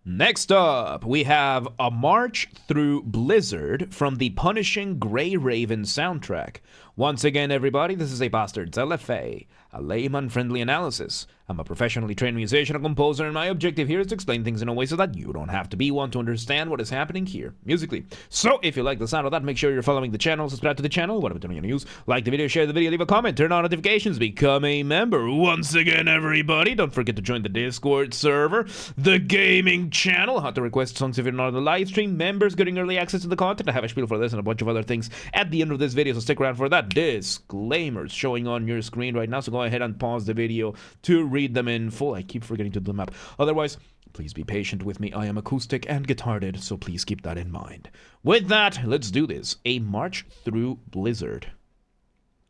Next up, we have A March Through Blizzard from the punishing Grey Raven soundtrack. Once again, everybody, this is a Basterd's LFA, a layman-friendly analysis. I'm a professionally trained musician and composer, and my objective here is to explain things in a way so that you don't have to be one to understand what is happening here, musically. So, if you like the sound of that, make sure you're following the channel, subscribe to the channel, whatever channel you use, like the video, share the video, leave a comment, turn on notifications, become a member. Once again, everybody, don't forget to join the Discord server, the gaming channel, how to request songs if you're not on the live stream, members getting early access to the content. I have a spiel for this and a bunch of other things at the end of this video, so stick around for that. Disclaimers showing on your screen right now, so go ahead and pause the video to read them in full. I keep forgetting to do them up. Otherwise, please be patient with me. I am acoustic and guitarded, so please keep that in mind. With that, let's do this. A March Through Blizzard.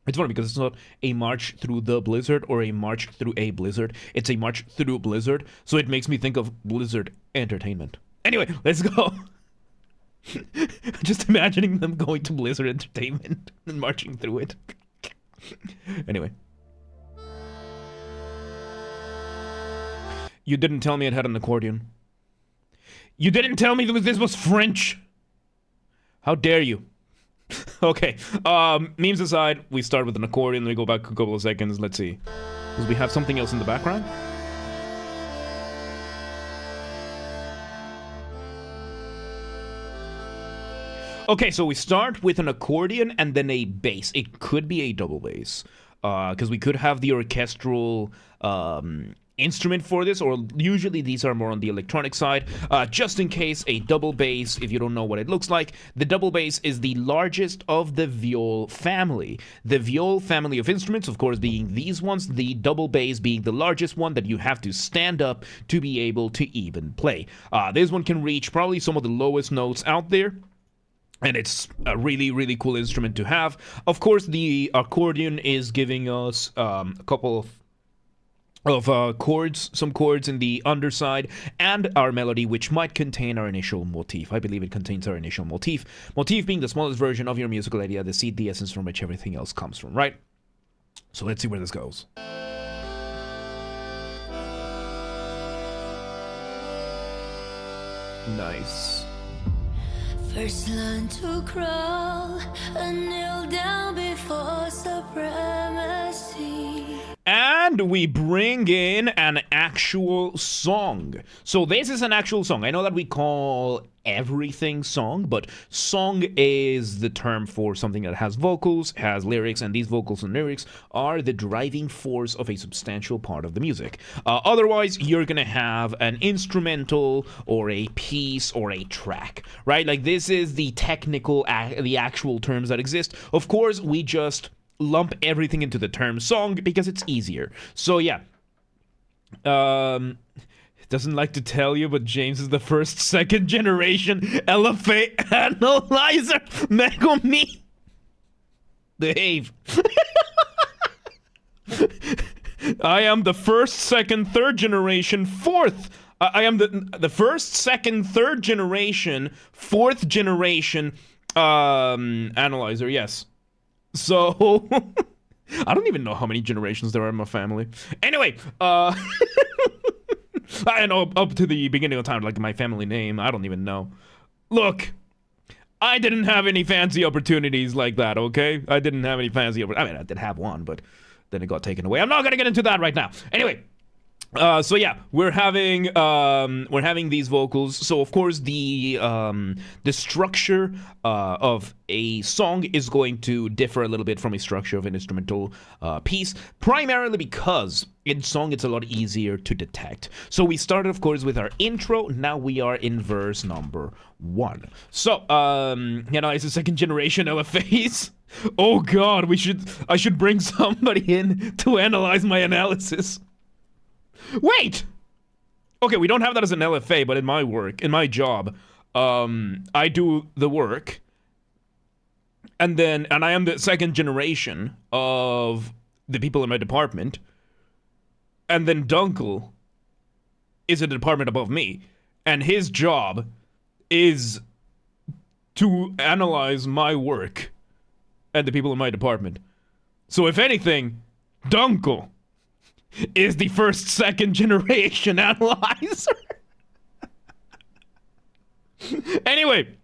It's funny because it's not a march through the blizzard or a march through a blizzard. It's a march through blizzard, so it makes me think of Blizzard Entertainment. Anyway, let's go. Just imagining them going to Blizzard Entertainment and marching through it. Anyway. You didn't tell me it had an accordion. You didn't tell me this was French. How dare you? Okay, memes aside, we start with an accordion, we go back a couple of seconds, let's see. Does we have something else in the background? Okay, so we start with an accordion and then a bass. It could be a double bass, because we could have the orchestral instrument for this, or usually these are more on the electronic side. Just in case, a double bass, if you don't know what it looks like, the double bass is the largest of the viol family. The viol family of instruments, of course, being these ones, the double bass being the largest one that you have to stand up to be able to even play. This one can reach probably some of the lowest notes out there. And it's a really, really cool instrument to have. Of course, the accordion is giving us a couple of chords, some chords in the underside, and our melody, which might contain our initial motif. I believe it contains our initial motif. Motif being the smallest version of your musical idea, the seed, the essence from which everything else comes from, right? So let's see where this goes. Nice. First learn to crawl and kneel down before supremacy. And we bring in an actual song. So this is an actual song. I know that we call everything song, but song is the term for something that has vocals, has lyrics, and these vocals and lyrics are the driving force of a substantial part of the music. Otherwise, you're gonna have an instrumental or a piece or a track, right? Like this is the technical, the actual terms that exist. Of course, we just lump everything into the term song because it's easier. So yeah. Doesn't like to tell you, but James is the first second generation LFA analyzer. Mega me. Behave. I am the first, second, third generation, fourth. I am the first, second, third generation, fourth generation analyzer. Yes. So I don't even know how many generations there are in my family. Anyway, I know up to the beginning of time, like my family name, I don't even know. Look, I didn't have any fancy opportunities like that, okay? I didn't have any fancy I mean, I did have one, but then it got taken away. I'm not gonna get into that right now. Anyway, so yeah, we're having these vocals. So of course the structure of a song is going to differ a little bit from a structure of an instrumental piece, primarily because in song it's a lot easier to detect. So we started, of course, with our intro. Now we are in verse number 1. So you know, it's a second generation LFAs. Oh God, I should bring somebody in to analyze my analysis. Wait! Okay, we don't have that as an LFA, but in my work, in my job, I do the work, and I am the second generation of the people in my department, and then Dunkel is a department above me, and his job is to analyze my work and the people in my department. So if anything, Dunkel is the first, second generation analyzer. Anyway.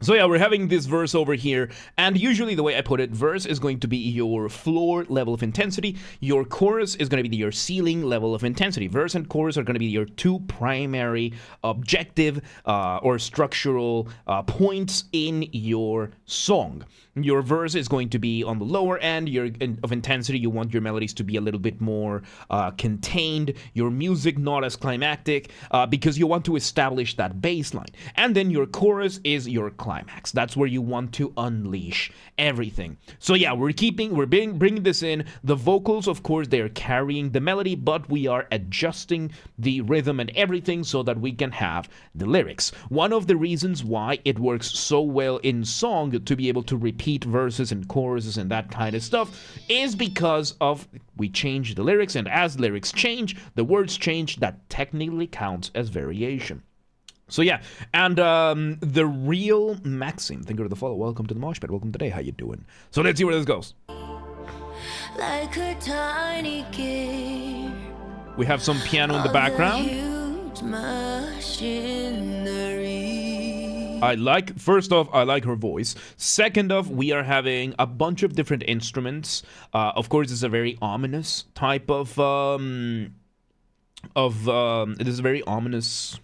So yeah, we're having this verse over here, and usually the way I put it, verse is going to be your floor level of intensity, your chorus is going to be your ceiling level of intensity. Verse and chorus are going to be your two primary objective or structural points in your song. Your verse is going to be on the lower end of intensity. You want your melodies to be a little bit more contained, your music not as climactic, because you want to establish that baseline. And then your chorus is your climax. That's where you want to unleash everything. So yeah, we're bringing this in. The vocals, of course, they're carrying the melody, but we are adjusting the rhythm and everything so that we can have the lyrics. One of the reasons why it works so well in song to be able to repeat verses and choruses and that kind of stuff is because of we change the lyrics, and as lyrics change, the words change. That technically counts as variation. So yeah, and the real Maxim, thank you for the follow. Welcome to the Mosh Pit. Welcome today. How you doing? So let's see where this goes. Like a tiny gear, we have some piano in the background. Huge machinery. First off, I like her voice. Second off, we are having a bunch of different instruments. Of course, it's a very ominous type of it is a very ominous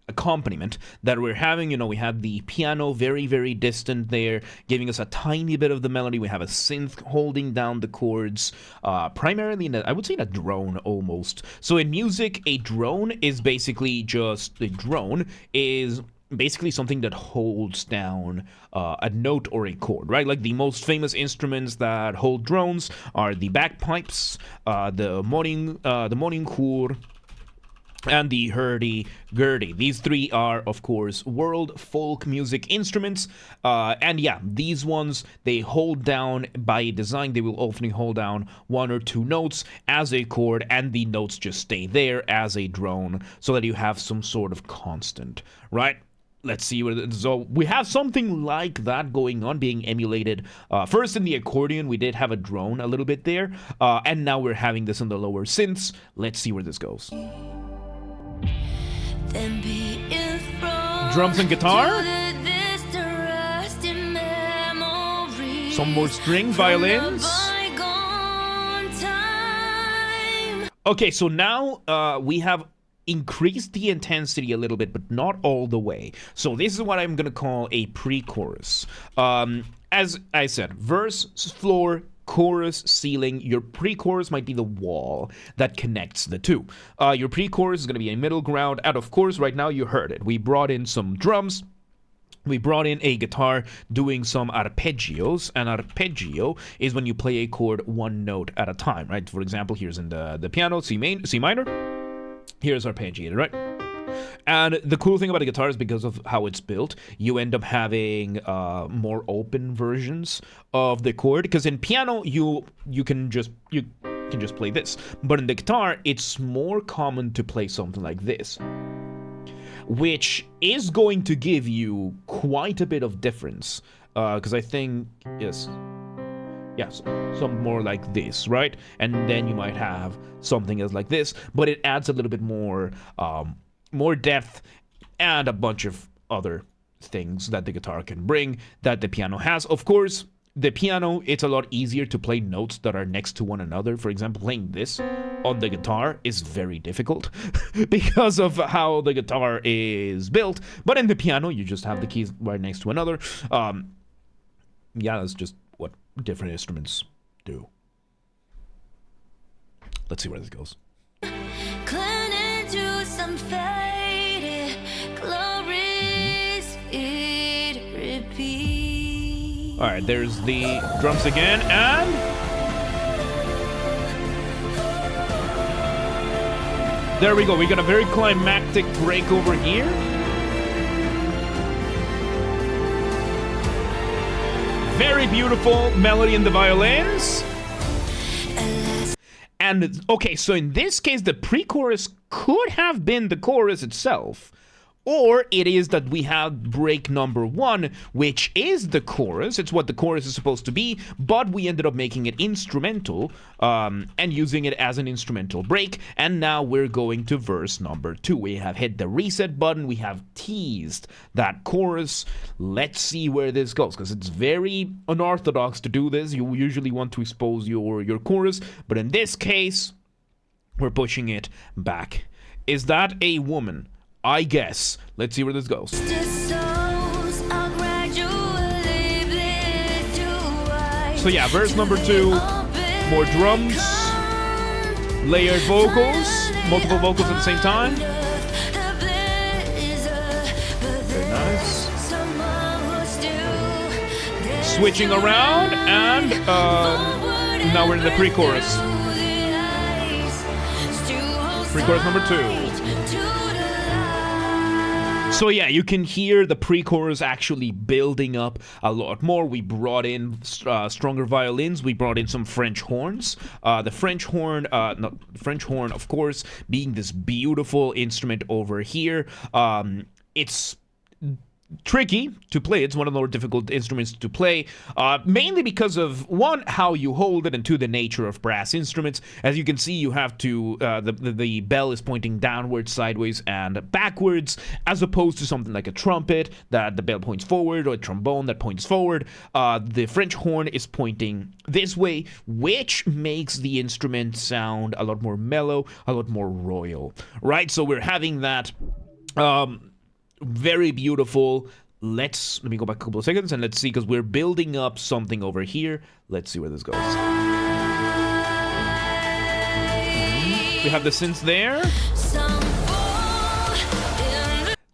accompaniment that we're having. You know, we have the piano very, very distant there, giving us a tiny bit of the melody. We have a synth holding down the chords, primarily I would say in a drone almost. So in music, a drone is basically something that holds down a note or a chord, right? Like the most famous instruments that hold drones are the bagpipes, the moninghur, and the hurdy-gurdy. These three are, of course, world folk music instruments. And yeah, these ones, they hold down, by design, they will often hold down one or two notes as a chord, and the notes just stay there as a drone so that you have some sort of constant, right? Let's see. So we have something like that going on, being emulated. First in the accordion, we did have a drone a little bit there. And now we're having this in the lower synths. Let's see where this goes. Drums and guitar. Some more string violins. Okay, so now we have increased the intensity a little bit, but not all the way. So this is what I'm going to call a pre-chorus. As I said, verse, floor, chorus, ceiling. Your pre-chorus might be the wall that connects the two. Your pre-chorus is going to be a middle ground, and of course, right now you heard it. We brought in some drums. We brought in a guitar doing some arpeggios. An arpeggio is when you play a chord one note at a time, right? For example, here's in the piano, C minor. Here's arpeggiated, right? And the cool thing about the guitar is because of how it's built, you end up having more open versions of the chord. Because in piano, you can just play this, but in the guitar, it's more common to play something like this, which is going to give you quite a bit of difference. Because I think yes, some more like this, right? And then you might have something else like this, but it adds a little bit more depth and a bunch of other things that the guitar can bring that the piano has. Of course, the piano, it's a lot easier to play notes that are next to one another. For example, playing this on the guitar is very difficult because of how the guitar is built. But in the piano, you just have the keys right next to another. That's just what different instruments do. Let's see where this goes. Clinging to some faded glories, it repeats. All right, there's the drums again, and there we go. We got a very climactic break over here. Very beautiful melody in the violins. And okay, so in this case, the pre-chorus could have been the chorus itself, Or it is that we have break number 1, which is the chorus. It's what the chorus is supposed to be, but we ended up making it instrumental and using it as an instrumental break. And now we're going to verse number 2. We have hit the reset button. We have teased that chorus. Let's see where this goes, because it's very unorthodox to do this. You usually want to expose your chorus, but in this case, we're pushing it back. Is that a woman? I guess. Let's see where this goes. So yeah, verse number 2, more drums, layered vocals, multiple vocals at the same time. Very nice. Switching around, and now we're in the pre-chorus. Pre-chorus number 2. So yeah, you can hear the pre-chorus actually building up a lot more. We brought in stronger violins. We brought in some French horns. The French horn, of course, being this beautiful instrument over here. It's tricky to play. It's one of the more difficult instruments to play, mainly because of, one, how you hold it, and two, the nature of brass instruments. As you can see, you have to, the bell is pointing downwards, sideways, and backwards, as opposed to something like a trumpet, that the bell points forward, or a trombone that points forward. The French horn is pointing this way, which makes the instrument sound a lot more mellow, a lot more royal, right? So we're having that, very beautiful. Let me go back a couple of seconds and let's see, because we're building up something over here. Let's see where this goes. We have the synths there.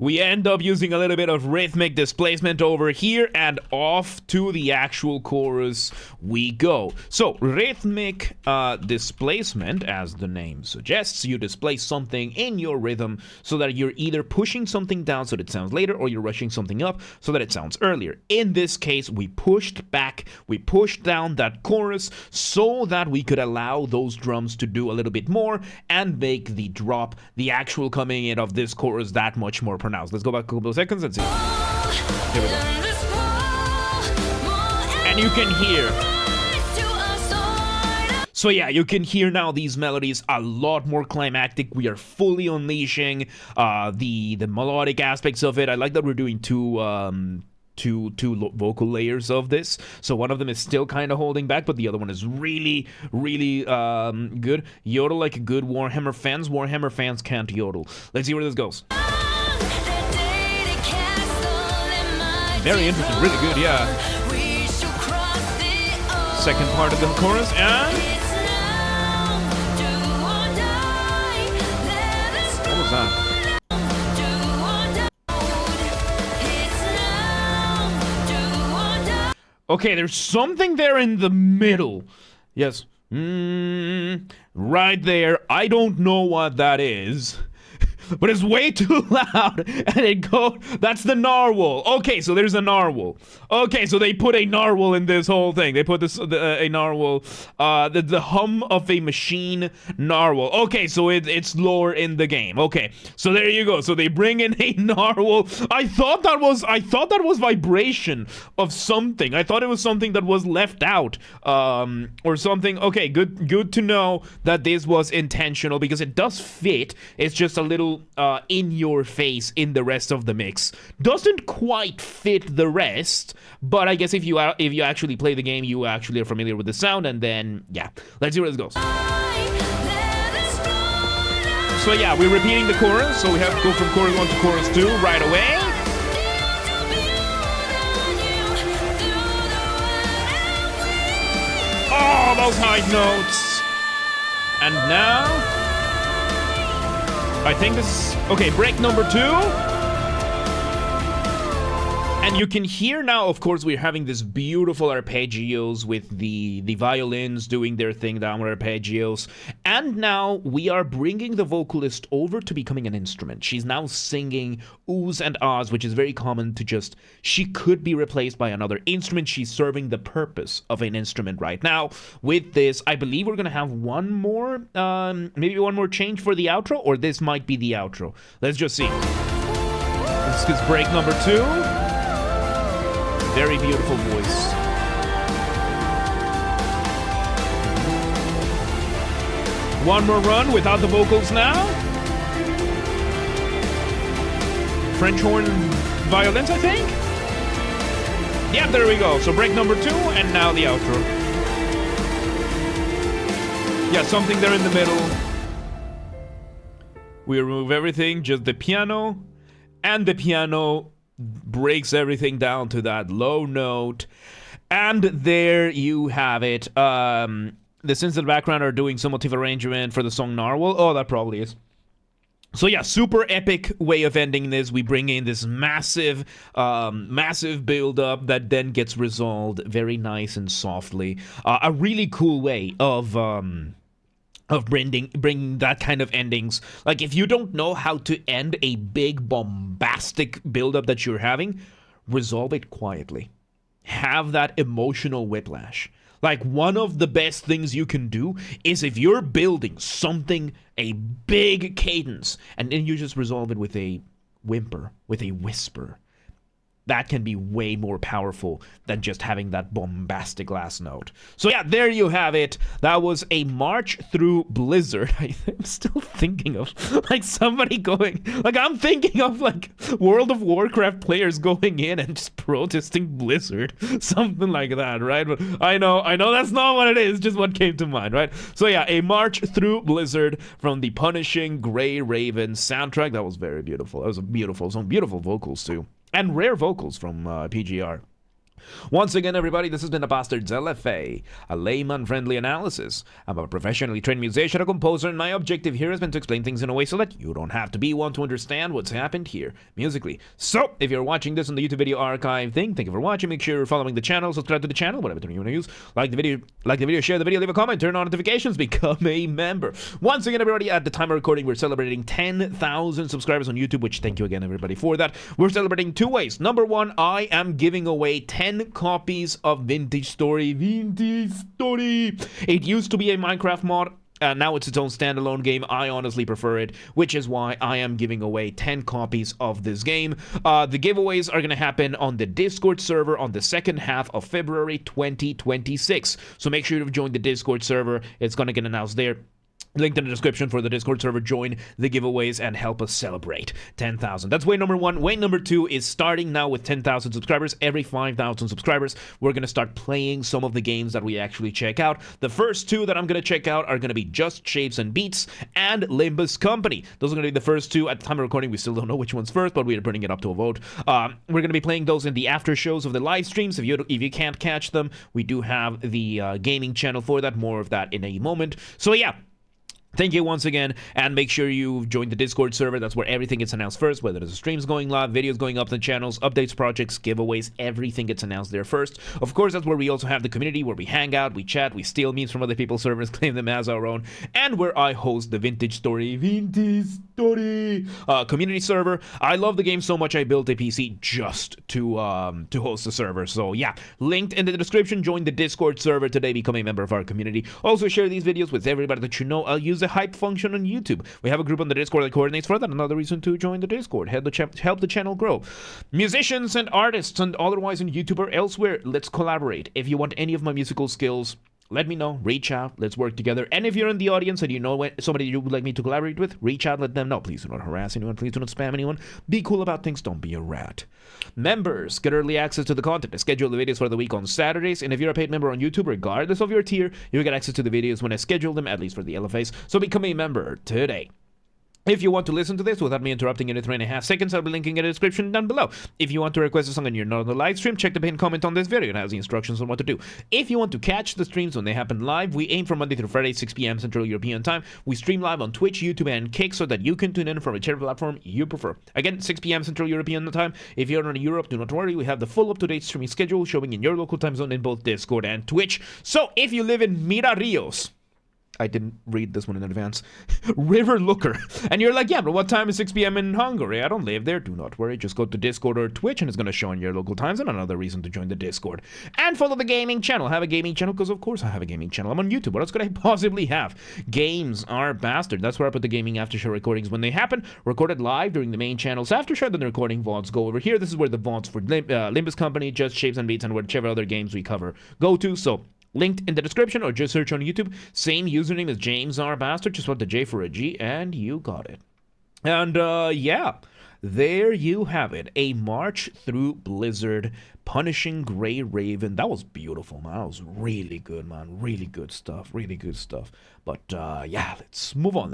We end up using a little bit of rhythmic displacement over here, and off to the actual chorus we go. So, rhythmic displacement, as the name suggests, you displace something in your rhythm so that you're either pushing something down so that it sounds later, or you're rushing something up so that it sounds earlier. In this case, we pushed back, we pushed down that chorus so that we could allow those drums to do a little bit more and make the drop, the actual coming in of this chorus, that much more pronounced. Let's go back a couple of seconds and see. Here we go. And you can hear. So yeah, you can hear now these melodies a lot more climactic. We are fully unleashing the melodic aspects of it. I like that we're doing two vocal layers of this. So one of them is still kind of holding back, but the other one is really, really good. Yodel like a good Warhammer fans. Warhammer fans can't yodel. Let's see where this goes. Very interesting, really good, yeah. Second part of the chorus, and what was that? Okay, there's something there in the middle. Yes. Right there. I don't know what that is. But it's way too loud, and that's the narwhal. Okay, so there's a narwhal. Okay, so they put a narwhal in this whole thing. They put a narwhal, the hum of a machine narwhal. Okay, so it's lore in the game. Okay, so there you go. So they bring in a narwhal. I thought that was vibration of something. I thought it was something that was left out, or something. Okay, good to know that this was intentional, because it does fit. It's just a little in your face in the rest of the mix. Doesn't quite fit the rest, but I guess if you actually play the game, you actually are familiar with the sound. And then yeah, let's see where this goes. So yeah, we're repeating the chorus, so we have to go from chorus 1 to chorus 2 right away. Oh, those high notes. And now I think this is, okay, break number 2. And you can hear now, of course, we're having this beautiful arpeggios with the violins doing their thing, downward arpeggios. And now we are bringing the vocalist over to becoming an instrument. She's now singing oohs and ahs, which is very common to just, she could be replaced by another instrument. She's serving the purpose of an instrument right now. With this, I believe we're going to have one more, maybe one more change for the outro, or this might be the outro. Let's just see. voice, because break number 2, very beautiful voice. One more run without the vocals now. French horn violins, I think? Yeah, there we go. So break number 2, and now the outro. Yeah, something there in the middle. We remove everything, just the piano, and the piano breaks everything down to that low note. And there you have it. The synths in the background are doing some motif arrangement for the song Narwhal. Oh, that probably is. So yeah, super epic way of ending this. We bring in this massive build-up that then gets resolved very nice and softly. A really cool way of bringing that kind of endings. Like, if you don't know how to end a big bombastic build-up that you're having, resolve it quietly. Have that emotional whiplash. Like, one of the best things you can do is if you're building something, a big cadence, and then you just resolve it with a whimper, with a whisper. That can be way more powerful than just having that bombastic last note. So yeah, there you have it. That was a march through Blizzard. I'm still thinking of, like, somebody going, like, I'm thinking of, like, World of Warcraft players going in and just protesting Blizzard. Something like that, right? But I know that's not what it is, just what came to mind, right? So yeah, a march through Blizzard from the Punishing Grey Raven soundtrack. That was very beautiful. That was beautiful. Some beautiful vocals, too. And rare vocals from PGR. Once again, everybody, this has been a Basterd's LFA, a layman-friendly analysis. I'm a professionally trained musician, a composer, and my objective here has been to explain things in a way so that you don't have to be one to understand what's happened here musically. So, if you're watching this on the YouTube video archive thing, thank you for watching. Make sure you're following the channel, subscribe to the channel, whatever term you want to use. Like the video, share the video, leave a comment, turn on notifications, become a member. Once again, everybody, at the time of recording, we're celebrating 10,000 subscribers on YouTube, which thank you again, everybody, for that. We're celebrating 2 ways. Number 1, I am giving away 10 copies of Vintage Story. It used to be a Minecraft mod. Now it's its own standalone game. I honestly prefer it, which is why I am giving away 10 copies of this game. The giveaways are going to happen on the Discord server on the second half of February 2026. So make sure to join the Discord server. It's going to get announced there. Linked in the description for the Discord server. Join the giveaways and help us celebrate 10,000. That's way number 1. Way number 2 is starting now with 10,000 subscribers. Every 5,000 subscribers, we're going to start playing some of the games that we actually check out. The first 2 that I'm going to check out are going to be Just Shapes and Beats and Limbus Company. Those are going to be the first 2. At the time of recording, we still don't know which one's first, but we are putting it up to a vote. We're going to be playing those in the after shows of the live streams. If you can't catch them, we do have the gaming channel for that. More of that in a moment. So yeah. Thank you once again, and make sure you join the Discord server. That's where everything gets announced first, whether there's streams going live, videos going up the channels, updates, projects, giveaways, everything gets announced there first. Of course, that's where we also have the community, where we hang out, we chat, we steal memes from other people's servers, claim them as our own, and where I host the Vintage Story community server. I love the game so much I built a PC just to host the server. So yeah, linked in the description. Join the Discord server today, become a member of our community. Also share these videos with everybody that you know. I'll use the hype function on YouTube. We have a group on the Discord that coordinates for that. Another reason to join the Discord. Help the channel grow. Musicians and artists and otherwise on YouTube or elsewhere, let's collaborate. If you want any of my musical skills, let me know. Reach out. Let's work together. And if you're in the audience and you know somebody you would like me to collaborate with, reach out. Let them know. Please do not harass anyone. Please do not spam anyone. Be cool about things. Don't be a rat. Members get early access to the content. I schedule the videos for the week on Saturdays. And if you're a paid member on YouTube, regardless of your tier, you get access to the videos when I schedule them, at least for the LFAs. So become a member today. If you want to listen to this without me interrupting in 3.5 seconds, I'll be linking in the description down below. If you want to request a song and you're not on the live stream, check the pinned comment on this video. It has the instructions on what to do. If you want to catch the streams when they happen live, we aim for Monday through Friday, 6 p.m. Central European Time. We stream live on Twitch, YouTube, and Kick so that you can tune in from whichever platform you prefer. Again, 6 p.m. Central European Time. If you're in Europe, do not worry. We have the full up-to-date streaming schedule showing in your local time zone in both Discord and Twitch. So if you live in Mira Rios, I didn't read this one in advance. River Looker. And you're like, yeah, but what time is 6 p.m. in Hungary? I don't live there. Do not worry. Just go to Discord or Twitch and it's going to show in your local times, and another reason to join the Discord. And follow the gaming channel. I have a gaming channel because, of course, I have a gaming channel. I'm on YouTube. What else could I possibly have? Games are Basterd. That's where I put the gaming after show recordings when they happen. Recorded live during the main channel's after show. Then the recording VODs go over here. This is where the VODs for Limbus Company, Just Shapes and Beats, and whichever other games we cover go to. So, linked in the description or just search on YouTube. Same username as James R. Basterd. Just swap the J for a G and you got it. And yeah, there you have it. A march through Blizzard, punishing Grey Raven. That was beautiful, man. That was really good, man. Really good stuff. Really good stuff. But yeah, let's move on.